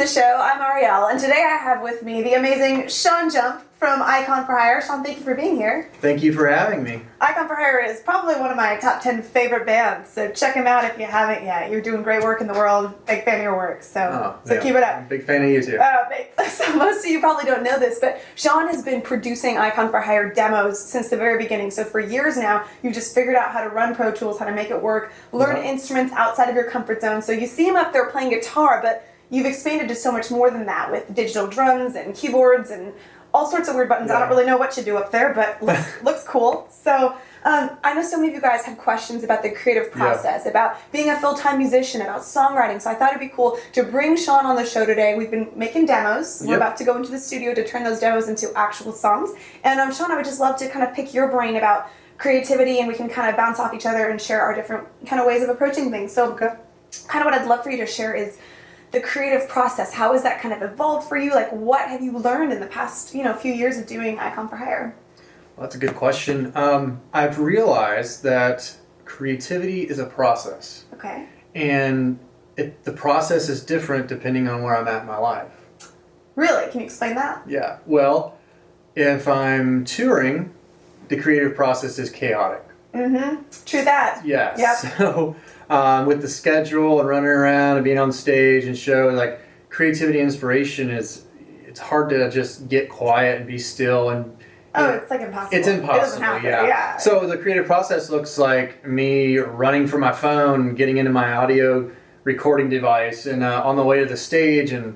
the show. I'm Arielle, and today I have with me the amazing Shawn from Icon for Hire. Shawn, thank you for being here. Thank you for having me. Icon for Hire is probably one of my top 10 favorite bands, so check them out if you haven't yet. You're doing great work in the world. Big fan of your work, so keep it up. I'm a big fan of you too. So most of you probably don't know this, but Shawn has been producing Icon for Hire demos since the very beginning. So for years now, you've just figured out how to run Pro Tools, how to make it work, learn instruments outside of your comfort zone. So you see him up there playing guitar, but you've expanded to so much more than that with digital drums and keyboards and all sorts of weird buttons. I don't really know what you do up there, but looks cool. So I know so many of you guys have questions about the creative process, about being a full-time musician, about songwriting. So I thought it'd be cool to bring Shawn on the show today. We've been making demos. We're about to go into the studio to turn those demos into actual songs. And Shawn, I would just love to kind of pick your brain about creativity, and we can kind of bounce off each other and share our different kind of ways of approaching things. So kind of what I'd love for you to share is the creative process. How has that kind of evolved for you? Like, what have you learned in the past, few years of doing Icon for Hire? Well, that's a good question. I've realized that creativity is a process. Okay. And the process is different depending on where I'm at in my life. Really? Can you explain that? Yeah. Well, if I'm touring, the creative process is chaotic. Mm-hmm. True that. Yes. Yep. So with the schedule and running around and being on stage and shows, like creativity and inspiration it's hard to just get quiet and be still and it's like impossible. It's impossible. It doesn't happen. Yeah. So the creative process looks like me running from my phone, getting into my audio recording device, and on the way to the stage and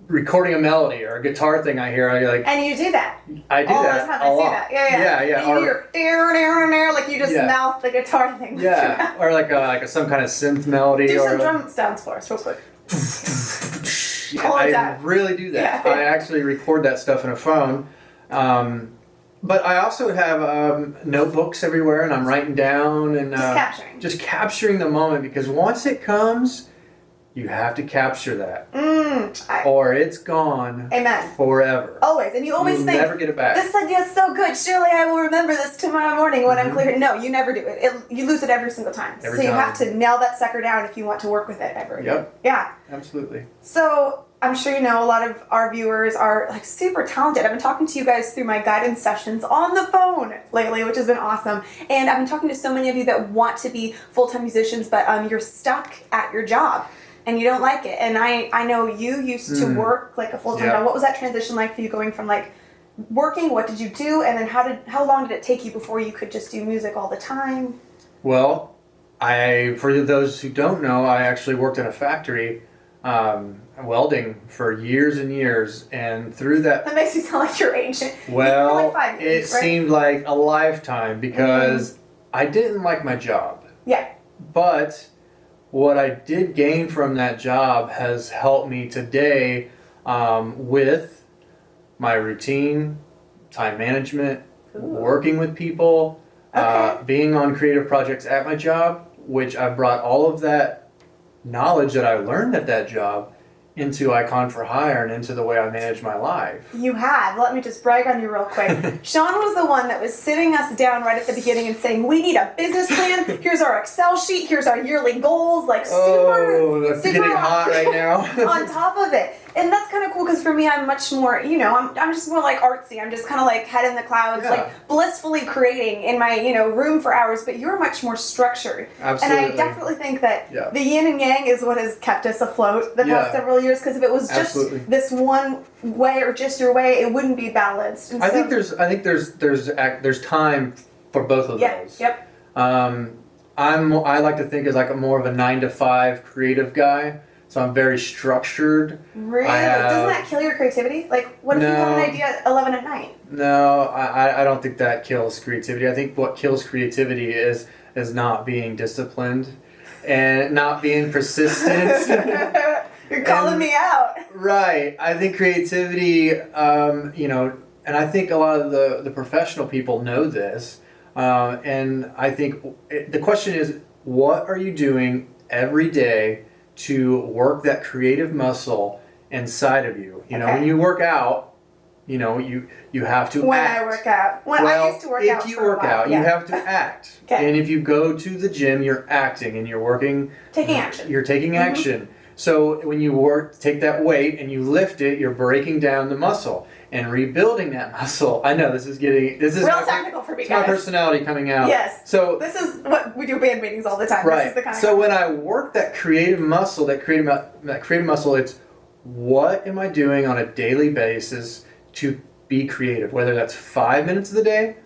recording a melody or a guitar thing I hear. And you do that. I do all that the time. a I lot. see that. Yeah. Yeah. And you hear like you just mouth the guitar thing. Yeah. Or like some kind of synth melody. Do or some drum sounds for us real quick. I really do that. I actually record that stuff in a phone. But I also have notebooks everywhere, and I'm writing down and just capturing the moment, because once it comes, you have to capture that, or it's gone. Amen. Forever. Always, and you always think, never get it back. This idea is so good. Surely I will remember this tomorrow morning when I'm clear. No, you never do it. You lose it every single time. Every time. You have to nail that sucker down if you want to work with it ever. Yep. Yeah. Absolutely. So I'm sure you know a lot of our viewers are like super talented. I've been talking to you guys through my guidance sessions on the phone lately, which has been awesome. And I've been talking to so many of you that want to be full-time musicians, but you're stuck at your job and you don't like it. And I know you used to work like a full-time job. What was that transition like for you, going from like working? What did you do? And then how long did it take you before you could just do music all the time? Well, for those who don't know, I actually worked in a factory welding for years and years, and through that makes me sound like you're ancient. Well, for like 5 years, it seemed like a lifetime, because I didn't like my job. Yeah. But what I did gain from that job has helped me today with my routine, time management, working with people, being on creative projects at my job, which I brought all of that knowledge that I learned at that job into Icon for Hire and into the way I manage my life. You have. Let me just brag on you real quick. Shawn was the one that was sitting us down right at the beginning and saying, we need a business plan. Here's our Excel sheet. Here's our yearly goals. Like that's getting hot right now. On top of it. And that's kind of cool, because for me, I'm much more, I'm just more like artsy. I'm just kind of like head in the clouds, like blissfully creating in my, room for hours. But you're much more structured. Absolutely. And I definitely think that the yin and yang is what has kept us afloat the past several years. Because if it was just this one way or just your way, it wouldn't be balanced. And I think there's time for both of those. Yep. I like to think as like more of a 9-to-5 creative guy. So I'm very structured. Really? Doesn't that kill your creativity? Like, what if you have an idea at 11 at night? No, I don't think that kills creativity. I think what kills creativity is not being disciplined and not being persistent. You're calling me out. Right. I think creativity, and I think a lot of the professional people know this. And I think the question is, what are you doing every day to work that creative muscle inside of you? When you work out, you have to act. I work out. I used to work out. If you work out, you have to act. And if you go to the gym, you're acting and you're working. Taking action. You're taking action. So when you take that weight and you lift it, you're breaking down the muscle and rebuilding that muscle. I know this is real technical for me, it's guys. my personality coming out. Yes. So this is what we do band meetings all the time. right. This is the kind So when I work that creative muscle, that creative muscle, it's what am I doing on a daily basis to be creative? Whether that's 5 minutes of the day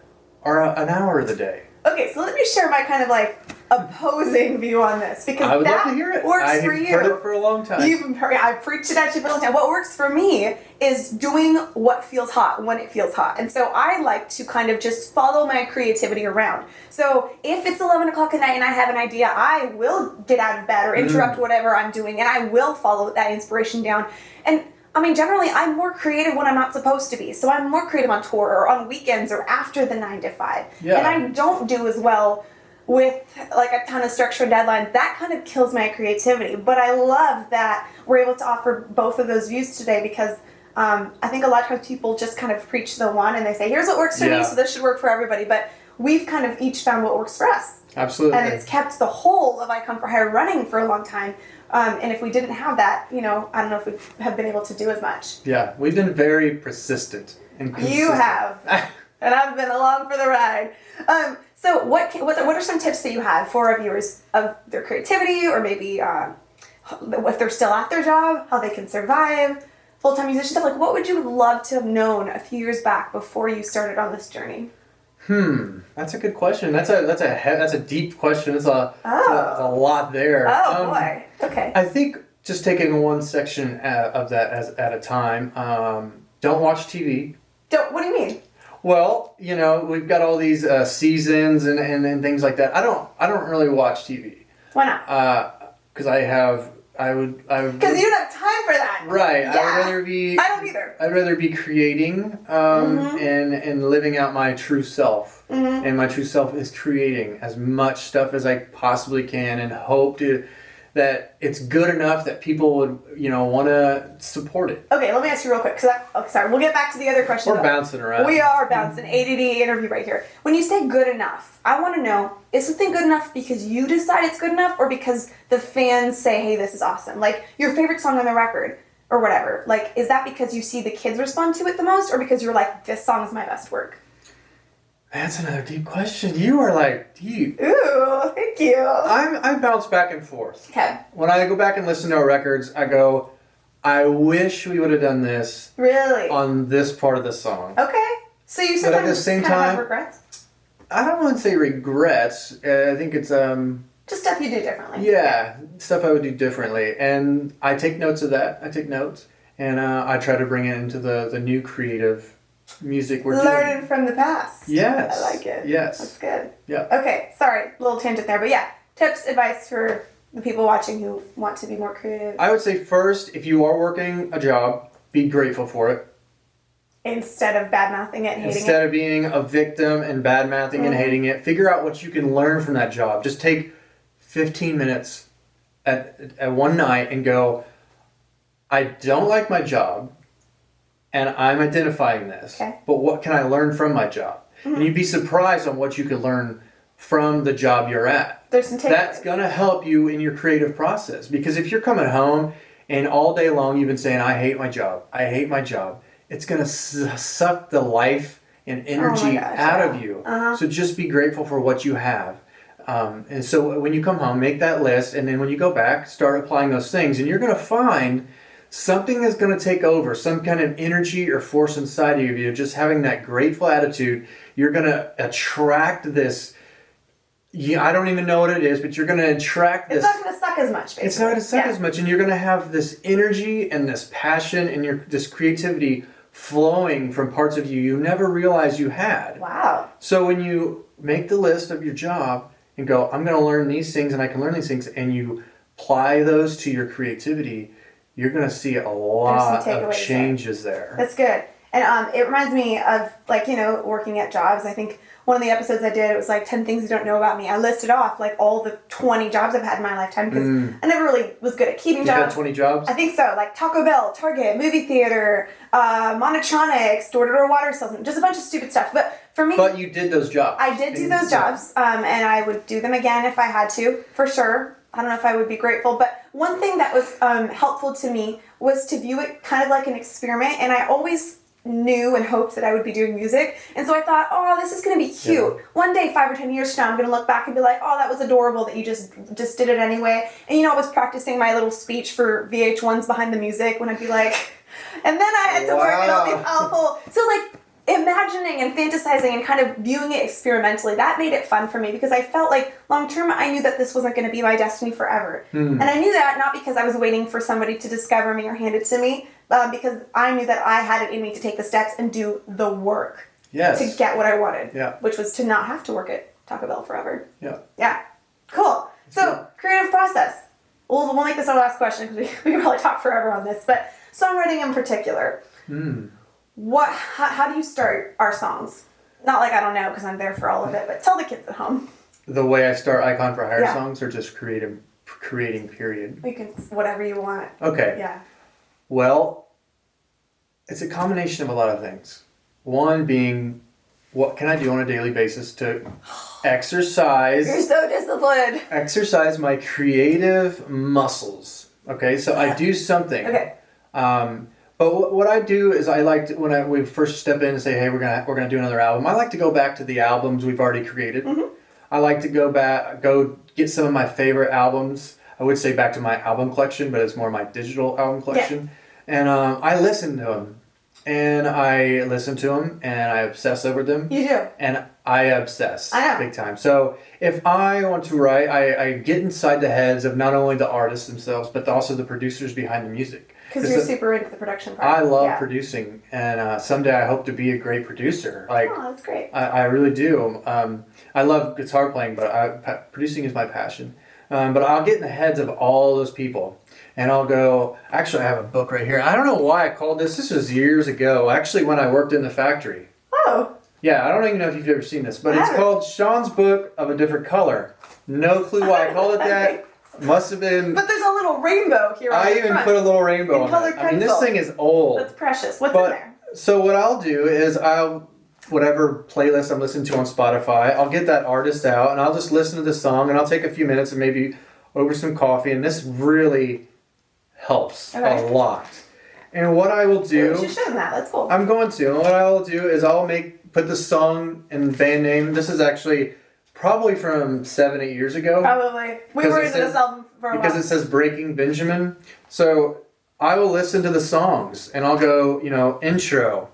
or an hour of the day. Okay, so let me share my kind of like opposing view on this because I would that love to hear it. works for you. I've heard it for a long time. I've preached it at you for a long time. What works for me is doing what feels hot when it feels hot. And so I like to kind of just follow my creativity around. So if it's 11 o'clock at night and I have an idea, I will get out of bed or interrupt whatever I'm doing and I will follow that inspiration down. And I mean, generally, I'm more creative when I'm not supposed to be. So I'm more creative on tour or on weekends or after the 9 to 5. Yeah. And I don't do as well with like a ton of structure and deadlines. That kind of kills my creativity. But I love that we're able to offer both of those views today because I think a lot of times people just kind of preach the one and they say, here's what works for me, so this should work for everybody. But we've kind of each found what works for us. Absolutely. And it's kept the whole of Icon for Hire running for a long time. And if we didn't have that, I don't know if we have been able to do as much. Yeah, we've been very persistent and consistent. You have. And I've been along for the ride. So what are some tips that you have for our viewers of their creativity or maybe if they're still at their job, how they can survive, full-time musician stuff? Like what would you love to have known a few years back before you started on this journey? That's a good question. That's a deep question. It's a lot there. Oh boy. Okay. I think just taking one section of that at a time. Don't watch TV. What do you mean? Well, we've got all these seasons and things like that. I don't really watch TV. Why not? Because I would. Because you don't have time for that. Right. Yeah. I would rather be. I don't either. I'd rather be creating and living out my true self. And my true self is creating as much stuff as I possibly can and hope that it's good enough that people would, want to support it. Okay, let me ask you real quick. Sorry, we'll get back to the other question. We're bouncing around. We are bouncing. ADD interview right here. When you say good enough, I want to know, is something good enough because you decide it's good enough or because the fans say, hey, this is awesome? Like, your favorite song on the record or whatever. Like, is that because you see the kids respond to it the most or because you're like, this song is my best work? That's another deep question. You are like deep. Ooh, thank you. I bounce back and forth. Okay. When I go back and listen to our records, I go, I wish we would have done this. Really? On this part of the song. Okay. So you sometimes but at the same kind of time, have regrets? I don't want to say regrets. I think it's just stuff you do differently. Yeah, stuff I would do differently, and I take notes of that. I take notes, and I try to bring it into the new creative music we're Learning doing. from the past. Yes. I like it. Yes. That's good. Yeah. Okay, sorry, little tangent there, but yeah, tips, advice for the people watching who want to be more creative. I would say first, if you are working a job, be grateful for it. Instead of bad-mouthing it and hating Instead it. of being a victim and bad-mouthing and hating it, figure out what you can learn from that job. Just take 15 minutes at one night and go, I don't like my job, and I'm identifying this, but what can I learn from my job? And you'd be surprised on what you could learn from the job you're at. There's some takeaways. That's going to help you in your creative process. Because if you're coming home and all day long you've been saying, I hate my job, it's going to suck the life and energy out of you. So just be grateful for what you have. And so when you come home, make that list, and then when you go back, start applying those things, and you're going to find something is going to take over, some kind of energy or force inside of you. Just having that grateful attitude, you're going to attract this. I don't even know what it is, but you're going to attract this. It's not going to suck as much, basically. It's not going to suck as much, and you're going to have this energy and this passion and this creativity flowing from parts of you never realized you had. Wow. So when you make the list of your job and go, I'm going to learn these things and I can learn these things, and you apply those to your creativity, you're going to see a lot of changes there. That's good. And it reminds me of, working at jobs. I think one of the episodes I did, it was 10 things you don't know about me. I listed off, all the 20 jobs I've had in my lifetime because I never really was good at keeping jobs. You had 20 jobs? I think so. Taco Bell, Target, movie theater, Monotronics, door-to-door water salesman, just a bunch of stupid stuff. But for me... But you did those jobs. I did do those jobs, and I would do them again if I had to, for sure. I don't know if I would be grateful, but one thing that was helpful to me was to view it kind of like an experiment, and I always knew and hoped that I would be doing music, and so I thought, oh, this is going to be cute. Yeah. One day, 5 or 10 years from now, I'm going to look back and be like, oh, that was adorable that you just did it anyway. And I was practicing my little speech for VH1's Behind the Music when I'd be like, and then I had to work in all these awful, so like imagining and fantasizing and kind of viewing it experimentally, that made it fun for me because I felt like long term I knew that this wasn't going to be my destiny forever. And I knew that not because I was waiting for somebody to discover me or hand it to me, because I knew that I had it in me to take the steps and do the work to get what I wanted, which was to not have to work at Taco Bell forever. Yeah. Cool. So, creative process. We'll make this our last question because we can probably talk forever on this, but songwriting in particular. How do you start our songs? Not like I don't know because I'm there for all of it, but tell the kids at home. The way I start Icon for Hire songs, or just creating period? You can, whatever you want. Okay. Yeah. Well, it's a combination of a lot of things. One being, what can I do on a daily basis to exercise? You're so disciplined. Exercise my creative muscles. Okay, so I do something. Okay. But what I do is I like to, when we first step in and say, hey, we're gonna do another album. I like to go back to the albums we've already created. I like to go get some of my favorite albums. I would say back to my album collection, but it's more my digital album collection. And I listen to them, and I obsess over them. You do. And I obsess. I know. Big time. So if I want to write, I get inside the heads of not only the artists themselves, but also the producers behind the music. Because you're super into the production part. I love producing, and someday I hope to be a great producer. Like, oh, that's great. I really do. I love guitar playing, but producing is my passion. But I'll get in the heads of all those people, and I'll go, actually I have a book right here. I don't know why I called this was years ago, actually when I worked in the factory. Oh. Yeah, I don't even know if you've ever seen this, but it's called Shawn's Book of a Different Color. No clue why I called it that. Must have been. But there's a little rainbow here on the I even front. put a little rainbow on it. I mean, this thing is old. That's precious. What's in there? So what I'll do is whatever playlist I'm listening to on Spotify, I'll get that artist out and I'll just listen to the song and I'll take a few minutes and maybe over some coffee, and this really helps a lot. And what I will do... You should show them that. That's cool. I'm going to. And what I will do is I'll put the song and band name. This is actually probably from 7-8 years ago. Probably. We were into this album for a while. Because it says Breaking Benjamin. So I will listen to the songs and I'll go, intro.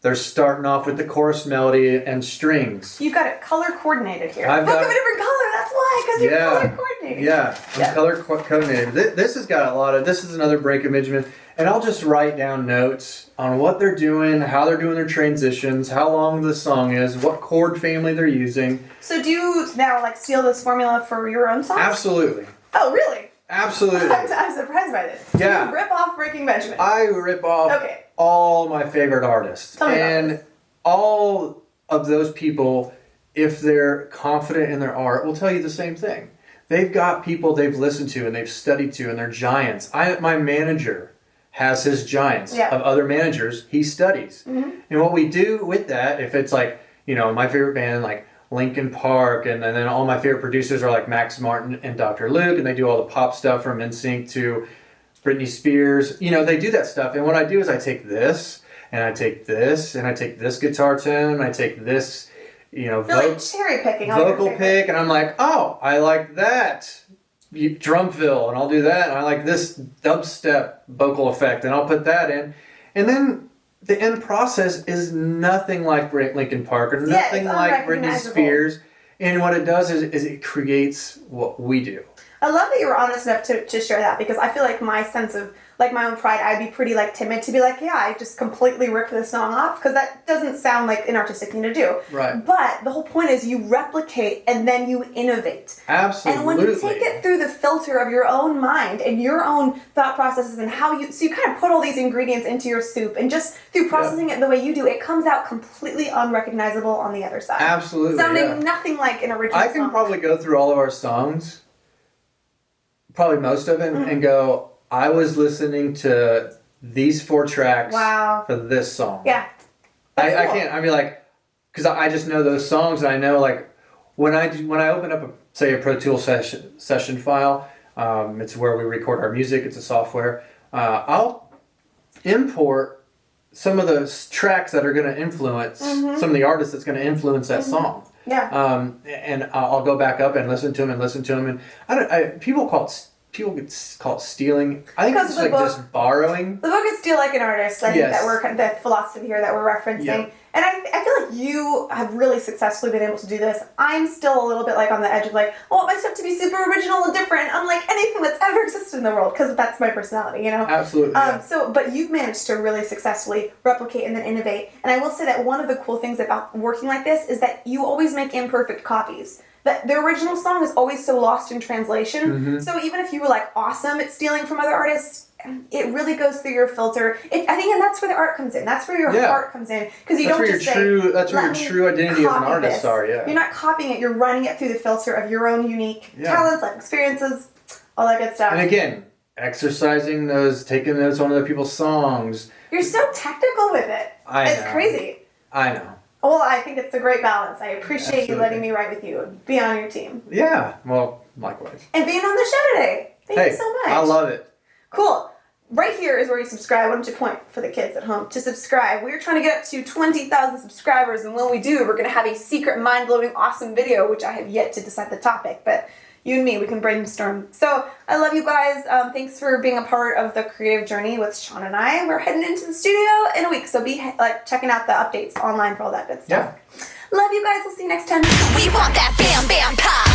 They're starting off with the chorus melody and strings. You've got it color coordinated here. I've Book got of a different color. That's why, because you're color coordinated. Yeah, I'm color coordinated. This has got a lot of. This is another Breaking Benjamin, and I'll just write down notes on what they're doing, how they're doing their transitions, how long the song is, what chord family they're using. So do you now steal this formula for your own songs? Absolutely. Oh, really? Absolutely. I'm surprised by this. Yeah. You rip off Breaking Benjamin. I rip off all my favorite artists. Tell me about this. All of those people, if they're confident in their art, will tell you the same thing. They've got people they've listened to and they've studied to, and they're giants. My manager has his giants of other managers he studies. And what we do with that, if it's my favorite band, like Linkin Park, and then all my favorite producers are like Max Martin and Dr. Luke, and they do all the pop stuff from NSYNC to Britney Spears. They do that stuff. And what I do is I take this, and I take this, and I take this guitar tone, and I take this, cherry picking vocal pick, and I'm like, oh, I like that drum fill, and I'll do that, and I like this dubstep vocal effect, and I'll put that in. And then the end process is nothing like Linkin Park, or nothing like Britney Spears. And what it does is it creates what we do. I love that you were honest enough to share that, because I feel like my sense of my own pride, I'd be pretty timid to be I just completely ripped this song off, because that doesn't sound like an artistic thing to do. Right. But the whole point is you replicate and then you innovate. Absolutely. And when you take it through the filter of your own mind and your own thought processes and so you kind of put all these ingredients into your soup, and just through processing it the way you do, it comes out completely unrecognizable on the other side. Absolutely. Sounding nothing like an original song. I can probably go through all of our songs, probably most of it, and go, I was listening to these 4 tracks for this song. Yeah. I can't, because I just know those songs, and I know when I open up a Pro Tools session file, It's where we record our music. It's a software. I'll import some of those tracks that are going to influence some of the artists that's going to influence that song. Yeah. And I'll go back up and listen to them. And people get called stealing. I think it's like just borrowing. The book is Steal Like an Artist. I think Yes. that we're the philosophy here that we're referencing. Yeah. And I feel like you have really successfully been able to do this. I'm still a little bit like on the edge of like, I want my stuff to be super original and different, unlike anything that's ever existed in the world, because that's my personality, you know? Absolutely. But you've managed to really successfully replicate and then innovate. And I will say that one of the cool things about working like this is that you always make imperfect copies. That the original song is always so lost in translation. So even if you were like awesome at stealing from other artists, it really goes through your filter. And that's where the art comes in. That's where your heart comes in, because you don't just say. That's where your true identity as an artist are. Yeah. You're not copying it. You're running it through the filter of your own unique talents, life experiences, all that good stuff. And again, exercising those, taking those on other people's songs. You're so technical with it. It's crazy. I know. Well, I think it's a great balance. I appreciate you letting me write with you and be on your team. Yeah, well, likewise. And being on the show today. Thank you so much. I love it. Cool. Right here is where you subscribe. Why don't you point for the kids at home to subscribe? We're trying to get up to 20,000 subscribers, and when we do, we're going to have a secret, mind-blowing, awesome video, which I have yet to decide the topic, but you and me, we can brainstorm. So I love you guys. Thanks for being a part of the creative journey with Shawn and I. We're heading into the studio in a week, so be checking out the updates online for all that good stuff. Yeah. Love you guys. We'll see you next time. We want that bam bam pop.